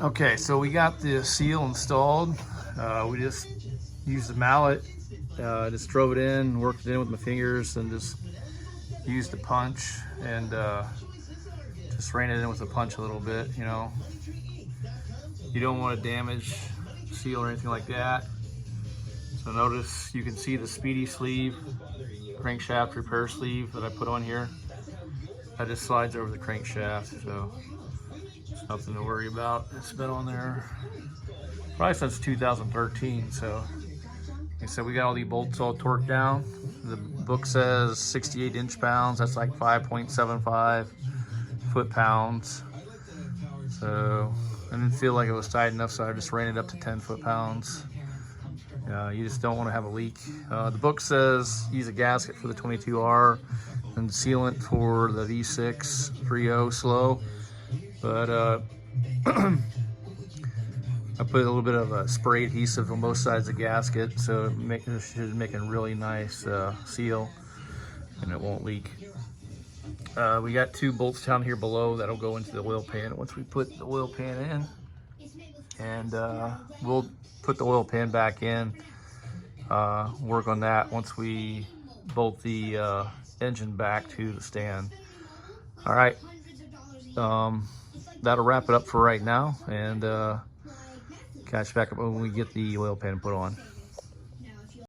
Okay, so we got the seal installed. We just used the mallet, just drove it in, worked it in with my fingers, and just used the punch and just ran it in with a punch a little bit. You know, you don't want to damage the seal or anything like that. So notice you can see the speedy sleeve, crankshaft repair sleeve that I put on here. That just slides over the crankshaft, so it's nothing to worry about. It's been on there probably since 2013. So like I said, we got all the bolts all torqued down. The book says 68 inch-pounds. That's like 5.75 foot-pounds. So I didn't feel like it was tight enough, so I just ran it up to 10 foot-pounds. You just don't want to have a leak. The book says use a gasket for the 22R and sealant for the V6 3.0 slow, but I put a little bit of a spray adhesive on both sides of the gasket, so it should make a really nice seal, and it won't leak. We got 2 bolts down here below that'll go into the oil pan once we put the oil pan in, and we'll put the oil pan back in, work on that once we bolt the engine back to the stand. All right, that'll wrap it up for right now, and catch back up when we get the oil pan put on.